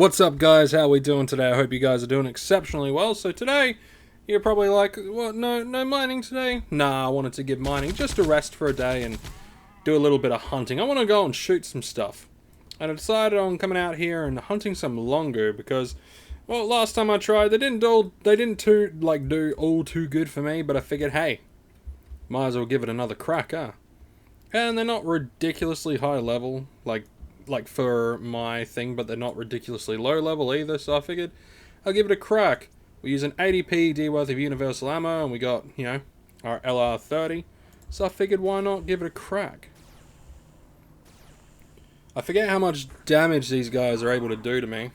What's up, guys? How are we doing today? I hope you guys are doing exceptionally well. So today, you're probably like, what, no mining today? Nah, I wanted to give mining just a rest for a day and do a little bit of hunting. I want to go and shoot some stuff. And I decided on coming out here and hunting some longer because, well, last time I tried, they didn't do all too good for me, but I figured, hey, might as well give it another crack, huh? And they're not ridiculously high level, like for my thing, but they're not ridiculously low level either, so I figured I'll give it a crack. We use an 80p D worth of universal ammo, and we got, our LR30, so I figured why not give it a crack. I forget how much damage these guys are able to do to me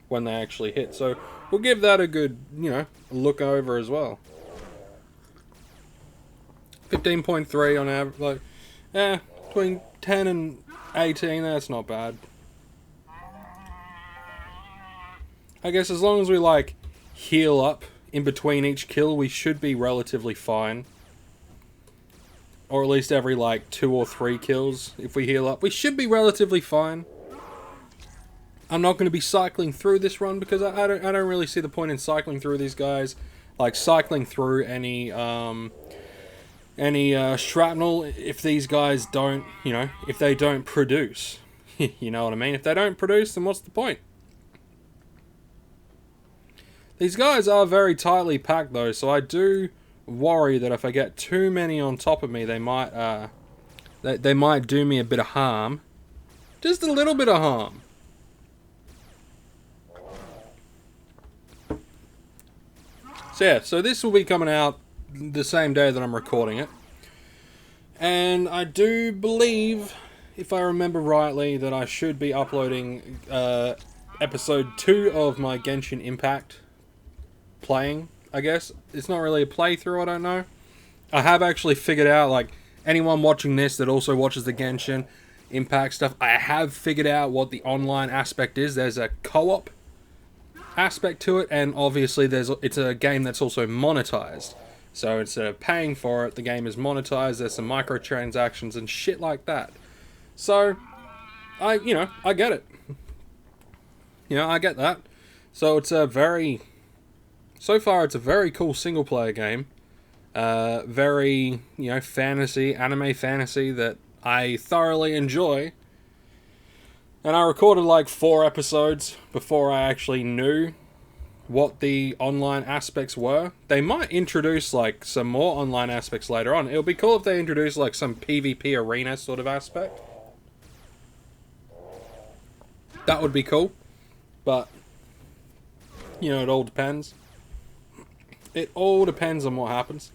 when they actually hit, so we'll give that a good, look over as well. 15.3 on average, between 10 and 18, that's not bad. I guess as long as we, heal up in between each kill, we should be relatively fine. Or at least every, 2 or 3 kills, if we heal up, we should be relatively fine. I'm not going to be cycling through this run because I don't really see the point in cycling through these guys. Cycling through any shrapnel if these guys don't, if they don't produce. You know what I mean? If they don't produce, then what's the point? These guys are very tightly packed though, so I do worry that if I get too many on top of me, they might do me a bit of harm. Just a little bit of harm. So yeah, so this will be coming out the same day that I'm recording it. And I do believe, if I remember rightly, that I should be uploading episode 2 of my Genshin Impact playing, I guess. It's not really a playthrough, I don't know. I have actually figured out, anyone watching this that also watches the Genshin Impact stuff, I have figured out what the online aspect is. There's a co-op aspect to it, and obviously it's a game that's also monetized. So instead of paying for it, the game is monetized. There's some microtransactions and shit like that. So, I get it. I get that. So it's so far it's a very cool single player game. Very, fantasy, anime fantasy that I thoroughly enjoy. And I recorded 4 episodes before I actually knew what the online aspects were. They might introduce some more online aspects later on. It would be cool if they introduced some PvP arena sort of aspect. That would be cool. But it all depends. It all depends on what happens.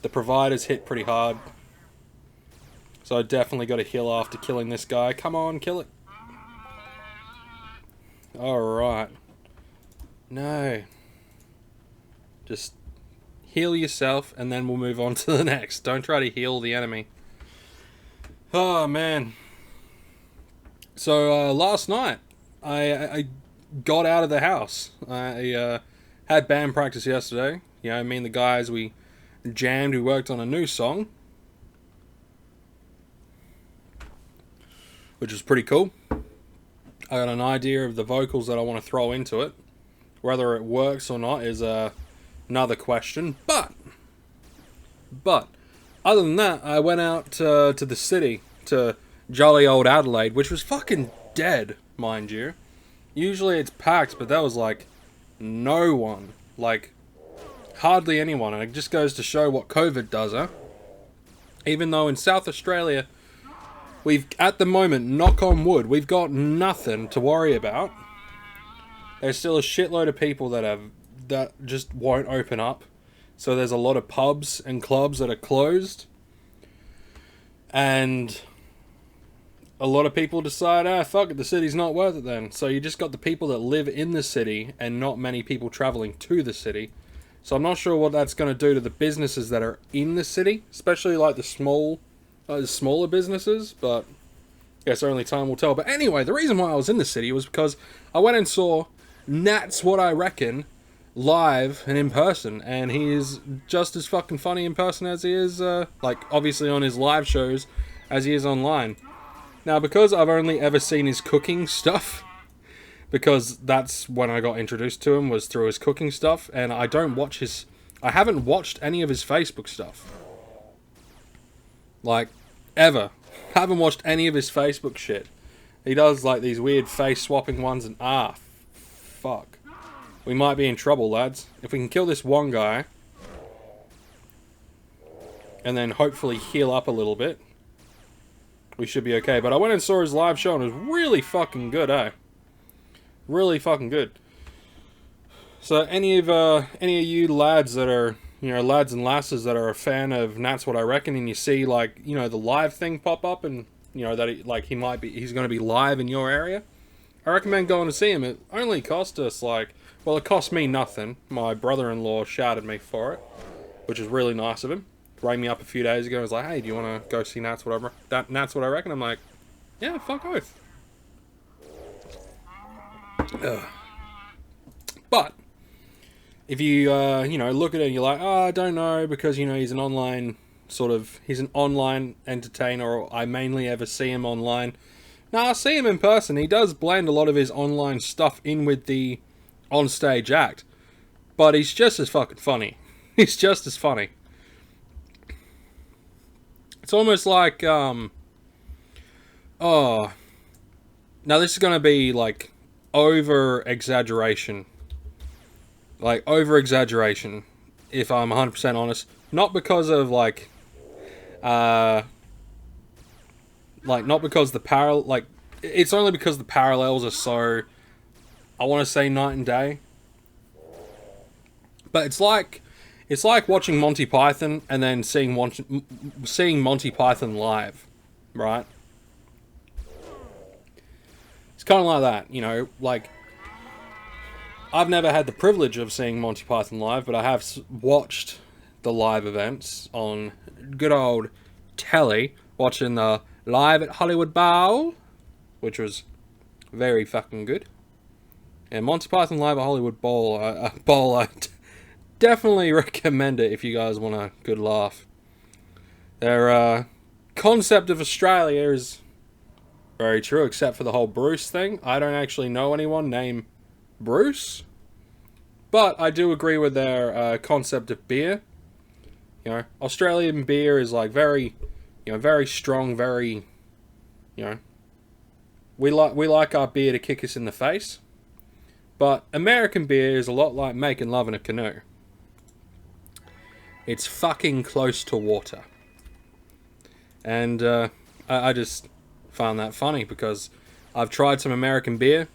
The providers hit pretty hard. So I definitely got to heal after killing this guy. Come on, kill it. Alright. No. Just heal yourself and then we'll move on to the next. Don't try to heal the enemy. Oh, man. So, last night, I got out of the house. I had band practice yesterday. Me and the guys, we jammed, we worked on a new song. Which was pretty cool. I got an idea of the vocals that I want to throw into it. Whether it works or not is another question. But other than that, I went out to the city, to jolly old Adelaide, which was fucking dead, mind you. Usually it's packed, but that was no one. Hardly anyone. And it just goes to show what COVID does, huh? Even though in South Australia, we've, at the moment, knock on wood, we've got nothing to worry about. There's still a shitload of people that just won't open up. So there's a lot of pubs and clubs that are closed. And a lot of people decide, fuck it, the city's not worth it then. So you just got the people that live in the city and not many people traveling to the city. So I'm not sure what that's going to do to the businesses that are in the city. Especially the smaller businesses, but I guess only time will tell. But anyway, the reason why I was in the city was because I went and saw Nat's What I Reckon live and in person, and he is just as fucking funny in person as he is, obviously on his live shows, as he is online. Now, because I've only ever seen his cooking stuff, because that's when I got introduced to him, was through his cooking stuff, and I haven't watched any of his Facebook stuff. Like, ever. Haven't watched any of his Facebook shit. He does, like, these weird face-swapping ones, and fuck. We might be in trouble, lads. If we can kill this one guy, and then hopefully heal up a little bit, we should be okay. But I went and saw his live show, and it was really fucking good, eh? Really fucking good. So any of you lads that are, lads and lasses that are a fan of That's What I Reckon, and you see, like, the live thing pop up, and that he's going to be live in your area, I recommend going to see him. It only cost us, like, well, it cost me nothing. My brother-in-law shouted me for it, which is really nice of him. Rang me up a few days ago and was like, hey, do you want to go see That's What I Reckon? I'm like, yeah, fuck oath. But if you look at it and you're like, I don't know, because he's an online entertainer, or I mainly ever see him online. Now, I see him in person. He does blend a lot of his online stuff in with the on-stage act, but he's just as fucking funny. He's just as funny. It's almost like now this is gonna be like over exaggeration, if I'm 100% honest. Not because of not because it's only because the parallels are so, I want to say, night and day. But it's like watching Monty Python and then seeing Monty Python live, right? It's kind of like that, like, I've never had the privilege of seeing Monty Python live, but I have watched the live events on good old telly, watching the Live at Hollywood Bowl, which was very fucking good. And Monty Python Live at Hollywood Bowl, I definitely recommend it if you guys want a good laugh. Their concept of Australia is very true, except for the whole Bruce thing. I don't actually know anyone named Bruce, but I do agree with their concept of beer. Australian beer is like very, very strong, very, we like our beer to kick us in the face. But American beer is a lot like making love in a canoe. It's fucking close to water. And I just found that funny, because I've tried some American beer.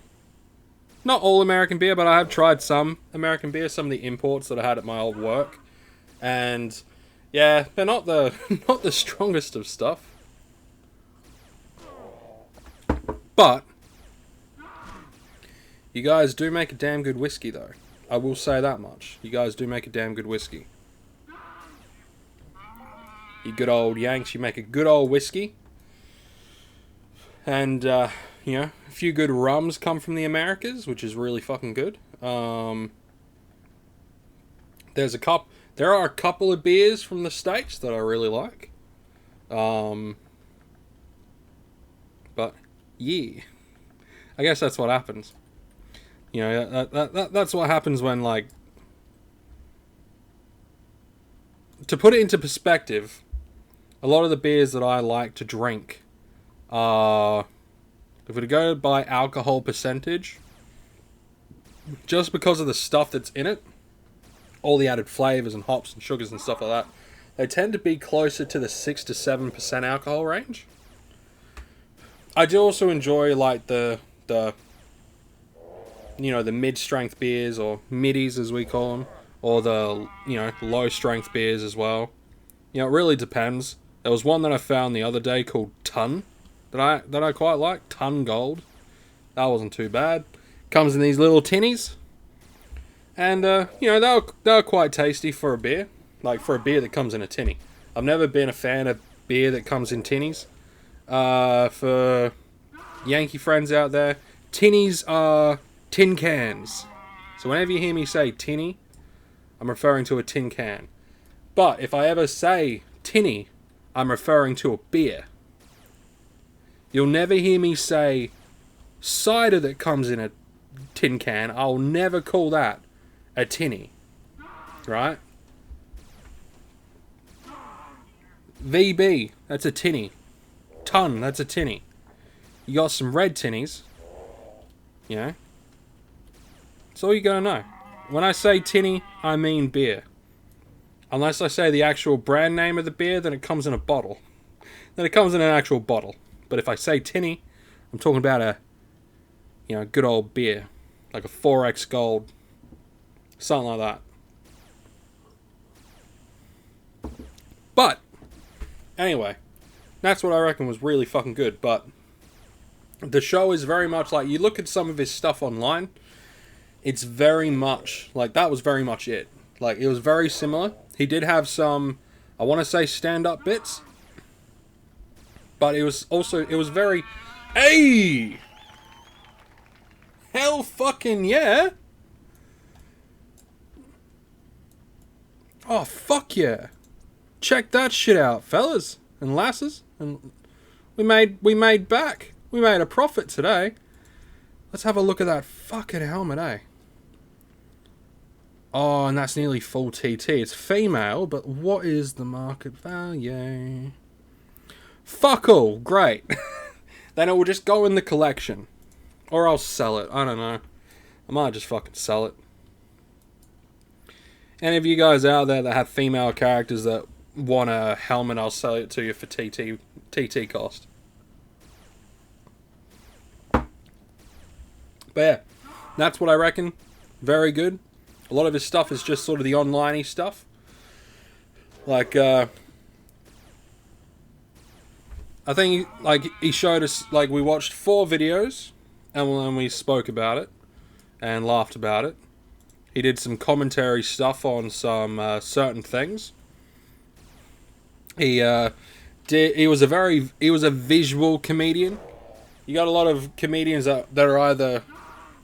Not all American beer, but I have tried some American beer, some of the imports that I had at my old work. And yeah, they're not the strongest of stuff. But you guys do make a damn good whiskey, though. I will say that much. You guys do make a damn good whiskey. You good old Yanks, you make a good old whiskey. And, a few good rums come from the Americas, which is really fucking good. There are a couple of beers from the States that I really like. But, yeah. I guess that's what happens. That's what happens when, like... To put it into perspective, a lot of the beers that I like to drink are... If we go by alcohol percentage, just because of the stuff that's in it, all the added flavors and hops and sugars and stuff like that, they tend to be closer to the 6 to 7% alcohol range. I do also enjoy, like, the mid-strength beers, or middies as we call them, or the, low-strength beers as well. It really depends. There was one that I found the other day called Ton, that I quite like, Ton Gold. That wasn't too bad. Comes in these little tinnies. And, they were quite tasty for a beer. Like, for a beer that comes in a tinny. I've never been a fan of beer that comes in tinnies. For Yankee friends out there, tinnies are tin cans. So whenever you hear me say tinny, I'm referring to a tin can. But if I ever say tinny, I'm referring to a beer. You'll never hear me say cider that comes in a tin can. I'll never call that a tinny. Right? VB, that's a tinny. Ton, that's a tinny. You got some red tinnies. You know? That's all you gotta know. When I say tinny, I mean beer. Unless I say the actual brand name of the beer, then it comes in a bottle. Then it comes in an actual bottle. But if I say tinny, I'm talking about a, you know, good old beer. Like a 4X Gold. Something like that. But, anyway, that's what I reckon was really fucking good. But the show is very much like, you look at some of his stuff online, it's very much, like, that was very much it. Like, it was very similar. He did have some, I want to say, stand-up bits. But it was also, it was very, hey! Hell fucking yeah! Oh, fuck yeah. Check that shit out, fellas and lasses. And we made back. We made a profit today. Let's have a look at that fucking helmet, eh? Oh, and that's nearly full TT. It's female, but what is the market value? Fuck all. Great. Then it will just go in the collection. Or I'll sell it. I don't know. I might just fucking sell it. Any of you guys out there that have female characters that want a helmet, I'll sell it to you for TT cost. But yeah, that's what I reckon. Very good. A lot of his stuff is just sort of the online-y stuff. Like, I think, like, he showed us, like, we watched 4 videos, and then we spoke about it, and laughed about it. He did some commentary stuff on some certain things. He was a visual comedian. You got a lot of comedians that are either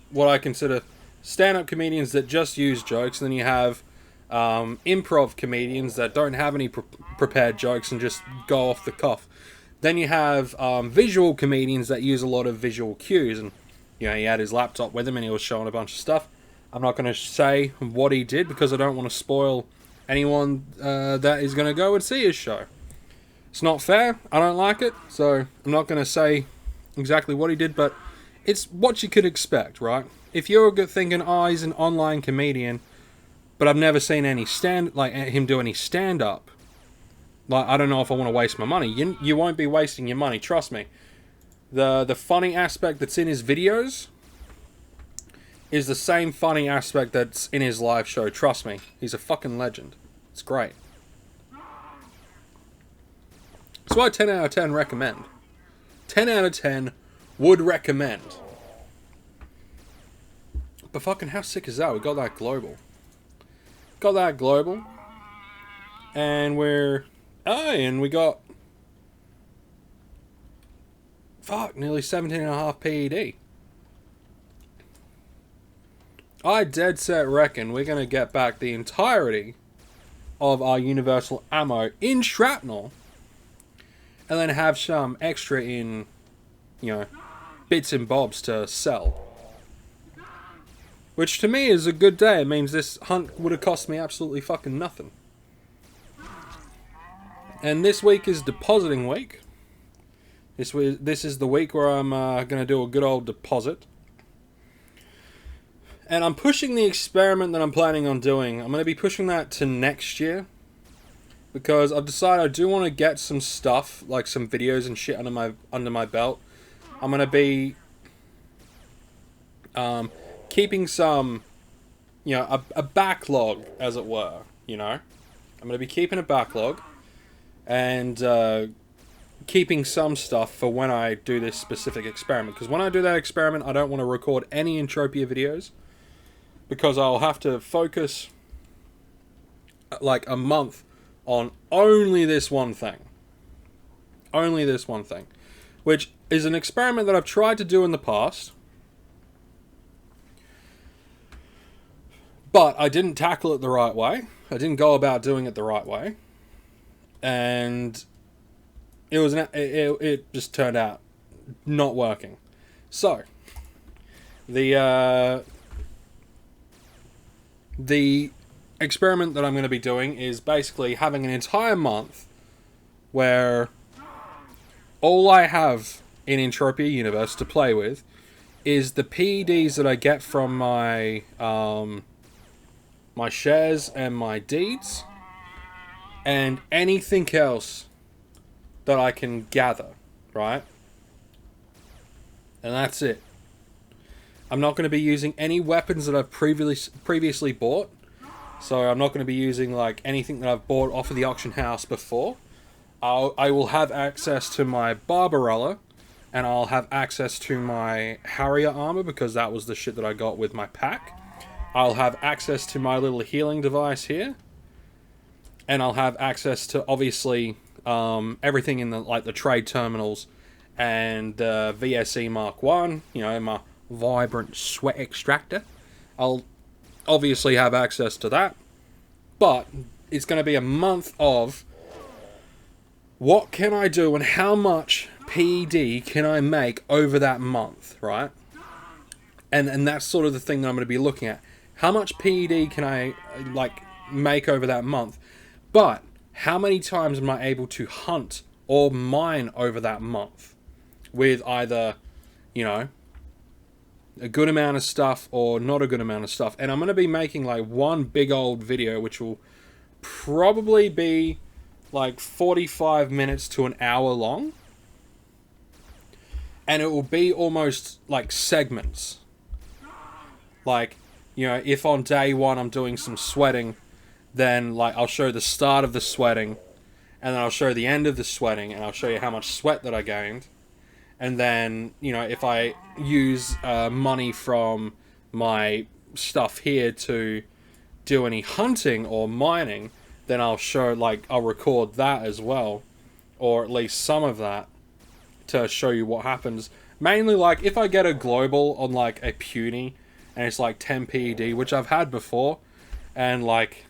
what I consider stand-up comedians that just use jokes, and then you have improv comedians that don't have any prepared jokes and just go off the cuff. Then you have visual comedians that use a lot of visual cues, and you know, he had his laptop with him and he was showing a bunch of stuff. I'm not going to say what he did because I don't want to spoil anyone that is going to go and see his show. It's not fair. I don't like it, so I'm not going to say exactly what he did, but it's what you could expect, right? If you're thinking, oh, he's an online comedian, but I've never seen any him do any stand-up, like, I don't know if I want to waste my money. You won't be wasting your money, trust me. The funny aspect that's in his videos is the same funny aspect that's in his live show, trust me. He's a fucking legend. It's great. So I 10 out of 10 recommend. 10 out of 10 would recommend. But fucking how sick is that? We got that global. Got that global. And and we got nearly 17.5 PED. I dead set reckon we're going to get back the entirety of our universal ammo in shrapnel, and then have some extra in, you know, bits and bobs to sell. Which to me is a good day. It means this hunt would have cost me absolutely fucking nothing. And this week is depositing week. This is the week where I'm going to do a good old deposit. And I'm pushing the experiment that I'm planning on doing. I'm going to be pushing that to next year. Because I've decided I do want to get some stuff, like some videos and shit under my belt. I'm going to be keeping some, you know, a backlog, as it were, you know. I'm going to be keeping a backlog. And keeping some stuff for when I do this specific experiment. Because when I do that experiment, I don't want to record any Entropia videos. Because I'll have to focus like a month on only this one thing. Only this one thing. Which is an experiment that I've tried to do in the past. But I didn't tackle it the right way. I didn't go about doing it the right way. And it just turned out not working. So, The experiment that I'm going to be doing is basically having an entire month where all I have in Entropia Universe to play with is the PEDs that I get from my my shares and my deeds, and anything else that I can gather, right? And that's it. I'm not going to be using any weapons that I've previously bought. So I'm not going to be using like anything that I've bought off of the auction house before. I will have access to my Barbarella, and I'll have access to my Harrier armor because that was the shit that I got with my pack. I'll have access to my little healing device here, and I'll have access to obviously everything in the trade terminals and VSE Mark 1, you know, my vibrant sweat extractor. I'll obviously have access to that, but it's going to be a month of what can I do and how much PED can I make over that month, right? And that's sort of the thing that I'm going to be looking at. How much PED can I like make over that month? But how many times am I able to hunt or mine over that month with either, you know, a good amount of stuff or not a good amount of stuff? And I'm going to be making like one big old video which will probably be like 45 minutes to an hour long, and it will be almost like segments. Like, you know, if on day one I'm doing some sweating, then like I'll show the start of the sweating, and then I'll show the end of the sweating, and I'll show you how much sweat that I gained. And then, you know, if I use money from my stuff here to do any hunting or mining, then I'll show, like, I'll record that as well, or at least some of that, to show you what happens. Mainly, like, if I get a global on, like, a puny, and it's, like, 10 PED, which I've had before, and, like,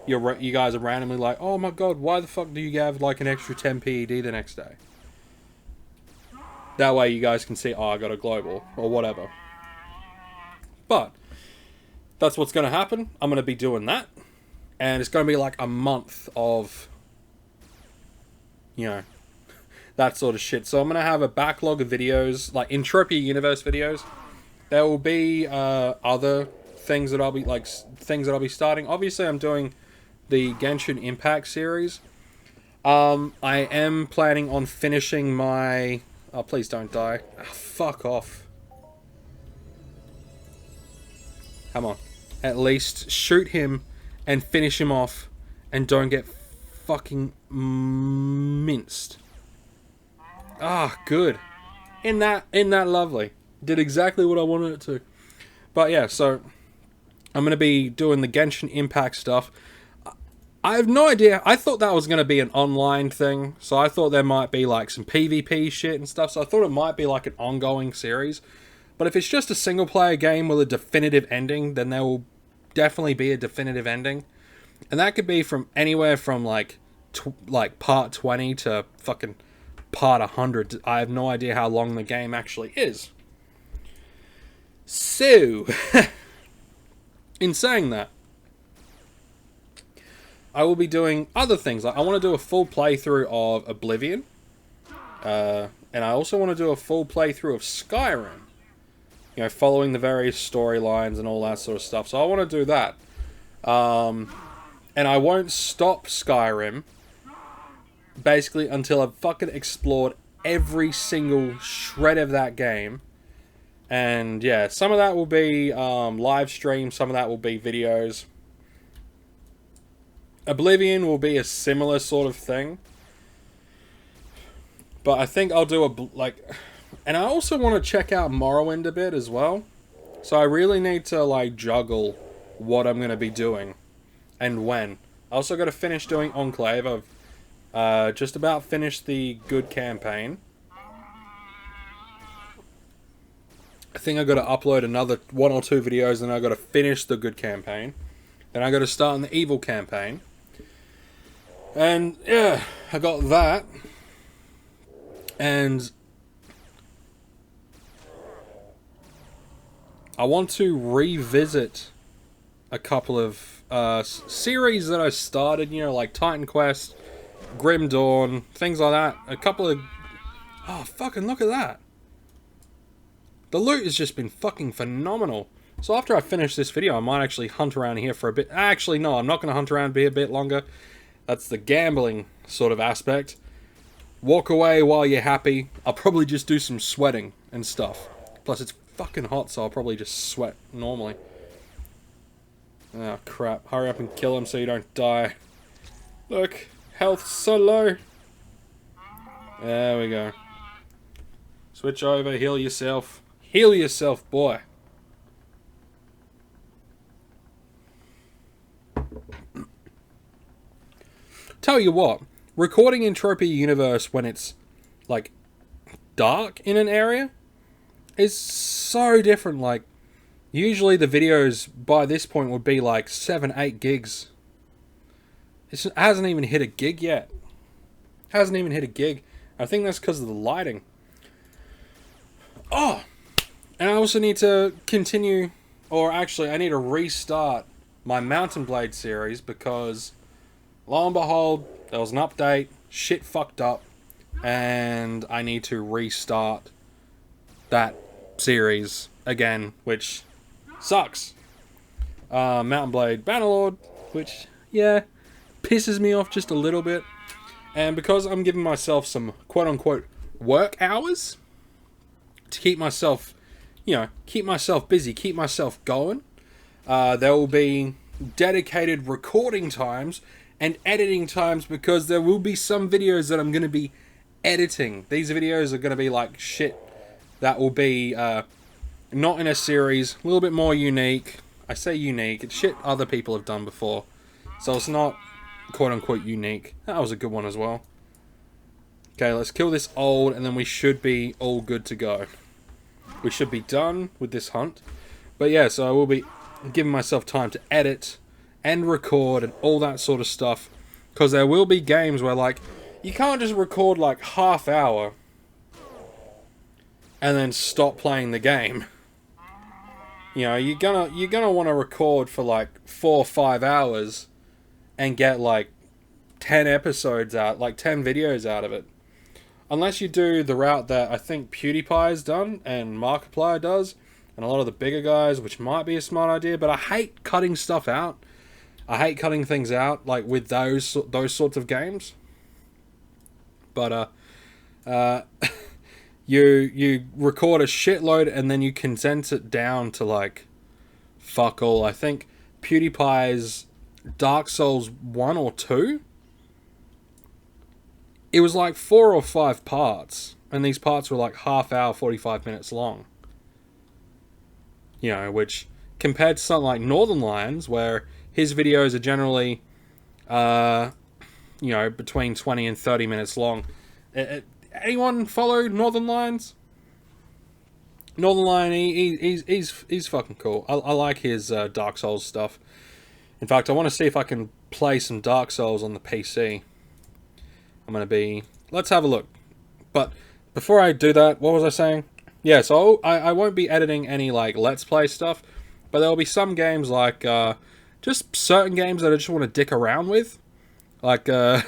you guys are randomly like, oh my god, why the fuck do you have, like, an extra 10 PED the next day? That way you guys can see, oh, I got a global, or whatever. But that's what's going to happen. I'm going to be doing that. And it's going to be like a month of, you know, that sort of shit. So I'm going to have a backlog of videos, like Entropia Universe videos. There will be other things that I'll be, like, things that I'll be starting. Obviously, I'm doing the Genshin Impact series. I am planning on finishing my... Oh, please don't die. Oh, fuck off. Come on. At least shoot him and finish him off and don't get fucking minced. Ah, good. In that lovely. Did exactly what I wanted it to. But yeah, so I'm going to be doing the Genshin Impact stuff. I have no idea. I thought that was going to be an online thing. So I thought there might be like some PvP shit and stuff. So I thought it might be like an ongoing series. But if it's just a single player game with a definitive ending, then there will definitely be a definitive ending. And that could be from anywhere from like part 20 to fucking part 100. I have no idea how long the game actually is. So, in saying that, I will be doing other things. Like, I want to do a full playthrough of Oblivion. And I also want to do a full playthrough of Skyrim. You know, following the various storylines and all that sort of stuff. So I want to do that. And I won't stop Skyrim basically until I've fucking explored every single shred of that game. And yeah, some of that will be live stream, some of that will be videos. Oblivion will be a similar sort of thing. But I think I'll do and I also want to check out Morrowind a bit as well. So I really need to like juggle what I'm going to be doing and when. I also got to finish doing Enclave. I've just about finished the good campaign. I think I got to upload another 1 or 2 videos, and I got to finish the good campaign. Then I got to start on the evil campaign. And yeah, I got that. And I want to revisit a couple of series that I started, you know, like Titan Quest, Grim Dawn, things like that. A couple of... Oh, fucking look at that. The loot has just been fucking phenomenal. So after I finish this video, I might actually hunt around here for a bit. Actually, no, I'm not going to hunt around here a bit longer. That's the gambling sort of aspect. Walk away while you're happy. I'll probably just do some sweating and stuff. Plus, it's fucking hot, so I'll probably just sweat normally. Oh, crap. Hurry up and kill him so you don't die. Look, health's so low. There we go. Switch over, heal yourself. Heal yourself, boy. Tell you what, recording Entropia Universe when it's, like, dark in an area is so different. Like, usually the videos by this point would be like 7-8 gigs. It hasn't even hit a gig yet. Hasn't even hit a gig. I think that's because of the lighting. Oh! And I also need to continue, or actually I need to restart my Mountain Blade series because, lo and behold, there was an update, shit fucked up, and I need to restart that series again, which sucks. Mountain Blade Bannerlord, which, yeah, pisses me off just a little bit. And because I'm giving myself some quote-unquote work hours to keep myself, you know, keep myself busy, keep myself going, there will be dedicated recording times and editing times because there will be some videos that I'm going to be editing. These videos are going to be like shit that will be not in a series, a little bit more unique. I say unique, it's shit other people have done before. So it's not quote-unquote unique. That was a good one as well. Okay, let's kill this old and then we should be all good to go. We should be done with this hunt. But yeah, so I will be giving myself time to edit and record and all that sort of stuff. Because there will be games where, like, you can't just record like half hour and then stop playing the game. You know, you're gonna want to record for like 4 or 5 hours and get like 10 episodes out, like 10 videos out of it. Unless you do the route that I think PewDiePie's done and Markiplier does, and a lot of the bigger guys, which might be a smart idea, but I hate cutting stuff out. I hate cutting things out, like with those sorts of games. But you record a shitload and then you condense it down to like fuck all. I think PewDiePie's Dark Souls 1 or 2, it was like 4 or 5 parts, and these parts were like half hour, 45 minutes long. You know, which compared to something like Northern Lions, where his videos are generally, you know, between 20 and 30 minutes long. Anyone follow Northern Lions? Northern Lion, he's fucking cool. I like his Dark Souls stuff. In fact, I want to see if I can play some Dark Souls on the PC. I'm going to be... Let's have a look. But before I do that, what was I saying? Yeah, so I won't be editing any, like, Let's Play stuff. But there'll be some games, like, just certain games that I just want to dick around with. Like, the,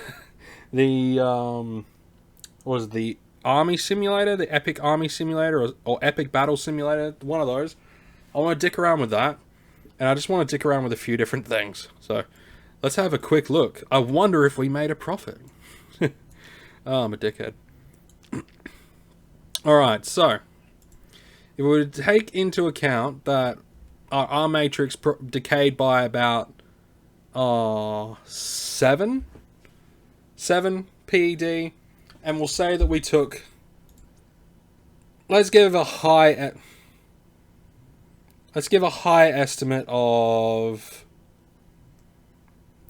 what was it, the Army Simulator? The Epic Army Simulator? Or Epic Battle Simulator? One of those. I want to dick around with that. And I just want to dick around with a few different things. So, let's have a quick look. I wonder if we made a profit. Oh, I'm a dickhead. Alright, so. If we were to take into account that our matrix decayed by about 7 PED, and we'll say that we took, let's give a high estimate of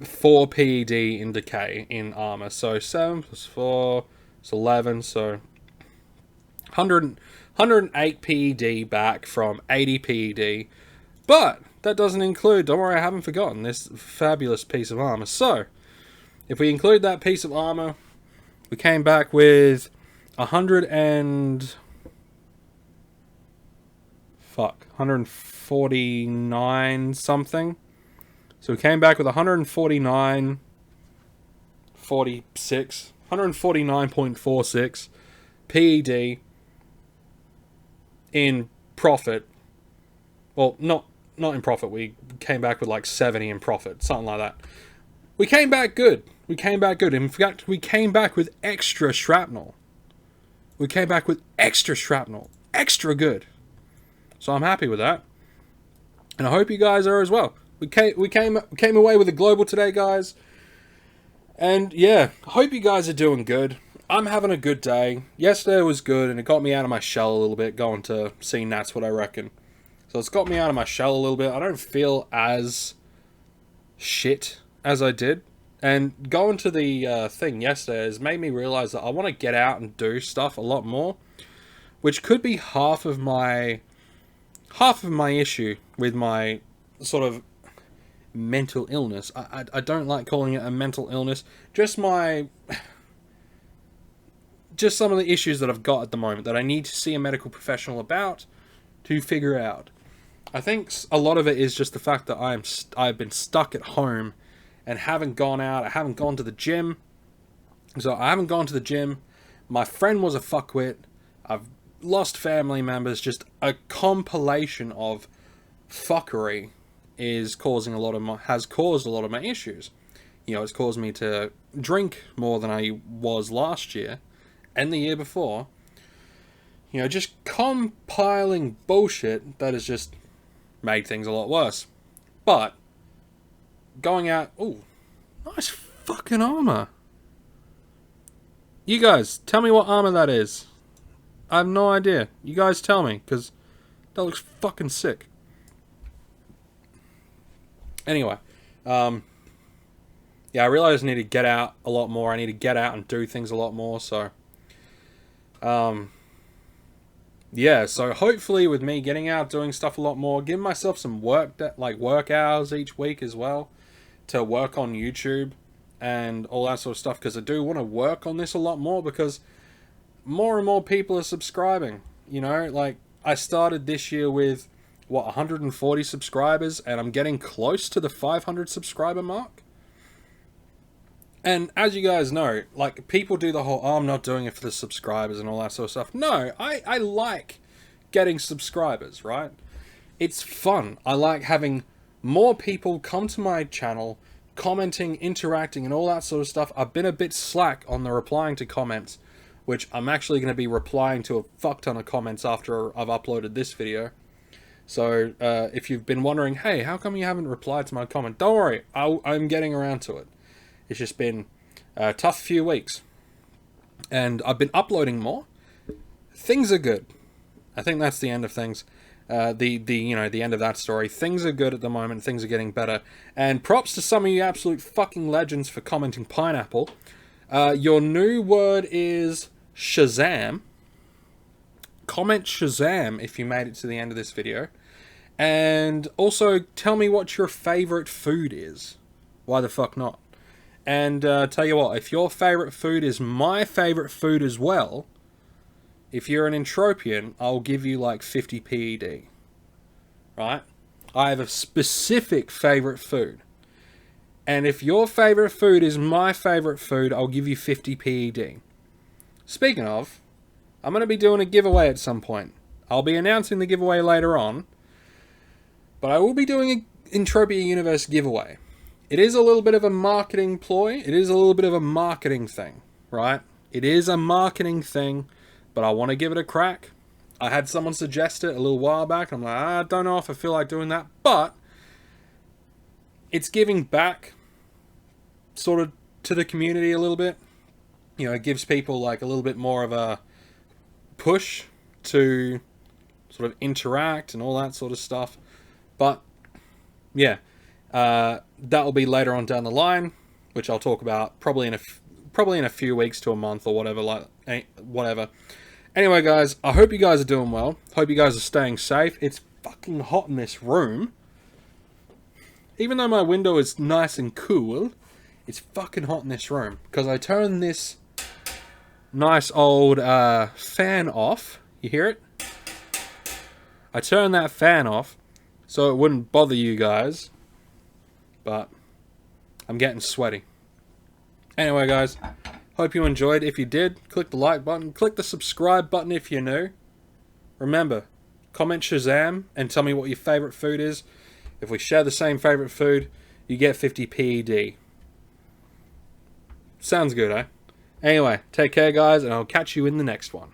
4 PED in decay in armor. So 7 plus 4 is 11, so 108 PED back from 80 PED. But that doesn't include, don't worry, I haven't forgotten this fabulous piece of armor. So, if we include that piece of armor, we came back with 100 and fuck, 149 something. So we came back with 149.46, 149.46 PED in profit. Well, not in profit. We came back with like 70 in profit, something like that. We came back good. We came back good. In fact, we came back with extra shrapnel. We came back with extra shrapnel. Extra good. So I'm happy with that. And I hope you guys are as well. We came away with a global today, guys. And yeah, I hope you guys are doing good. I'm having a good day. Yesterday was good, and it got me out of my shell a little bit, going to see Nats, what I reckon. So it's got me out of my shell a little bit. I don't feel as shit as I did. And going to the thing yesterday has made me realize that I want to get out and do stuff a lot more, which could be half of my issue with my sort of mental illness. I don't like calling it a mental illness. Just some of the issues that I've got at the moment that I need to see a medical professional about to figure out. I think a lot of it is just the fact that I've been stuck at home and haven't gone out. I haven't gone to the gym. So I haven't gone to the gym. My friend was a fuckwit. I've lost family members. Just a compilation of fuckery has caused a lot of my issues. You know, it's caused me to drink more than I was last year and the year before. You know, just compiling bullshit that has just made things a lot worse. But going out, oh, nice fucking armor. You guys, tell me what armor that is. I have no idea. You guys tell me, because that looks fucking sick. Anyway, yeah, I realize I need to get out a lot more. I need to get out and do things a lot more, so yeah, so hopefully with me getting out, doing stuff a lot more, giving myself some work hours each week as well to work on YouTube and all that sort of stuff, because I do want to work on this a lot more, because more and more people are subscribing. You know, like I started this year with 140 subscribers, and I'm getting close to the 500 subscriber mark. And as you guys know, like, people do the whole, oh, I'm not doing it for the subscribers and all that sort of stuff. No, I like getting subscribers, right? It's fun. I like having more people come to my channel, commenting, interacting, and all that sort of stuff. I've been a bit slack on the replying to comments, which I'm actually going to be replying to a fuck ton of comments after I've uploaded this video. So, if you've been wondering, hey, how come you haven't replied to my comment? Don't worry, I'm getting around to it. It's just been a tough few weeks. And I've been uploading more. Things are good. I think that's the end of things. The end of that story. Things are good at the moment. Things are getting better. And props to some of you absolute fucking legends for commenting pineapple. Your new word is Shazam. Comment Shazam if you made it to the end of this video. And also tell me what your favorite food is. Why the fuck not? And tell you what, if your favorite food is my favorite food as well, if you're an Entropian, I'll give you like 50 PED. Right? I have a specific favorite food. And if your favorite food is my favorite food, I'll give you 50 PED. Speaking of, I'm going to be doing a giveaway at some point. I'll be announcing the giveaway later on. But I will be doing an Entropia Universe giveaway. It is a little bit of a marketing ploy. It is a little bit of a marketing thing, right? It is a marketing thing, but I want to give it a crack. I had someone suggest it a little while back. I'm like, I don't know if I feel like doing that, but it's giving back sort of to the community a little bit. You know, it gives people like a little bit more of a push to sort of interact and all that sort of stuff. But yeah, that will be later on down the line, which I'll talk about probably in a few weeks to a month or whatever. Whatever. Anyway, guys, I hope you guys are doing well. Hope you guys are staying safe. It's fucking hot in this room. Even though my window is nice and cool, it's fucking hot in this room because I turned this nice old fan off. You hear it? I turned that fan off so it wouldn't bother you guys, but I'm getting sweaty. Anyway, guys, hope you enjoyed. If you did, click the like button, click the subscribe button if you're new. Remember, comment Shazam and tell me what your favourite food is. If we share the same favourite food, you get 50 PED. Sounds good, eh? Anyway, take care, guys, and I'll catch you in the next one.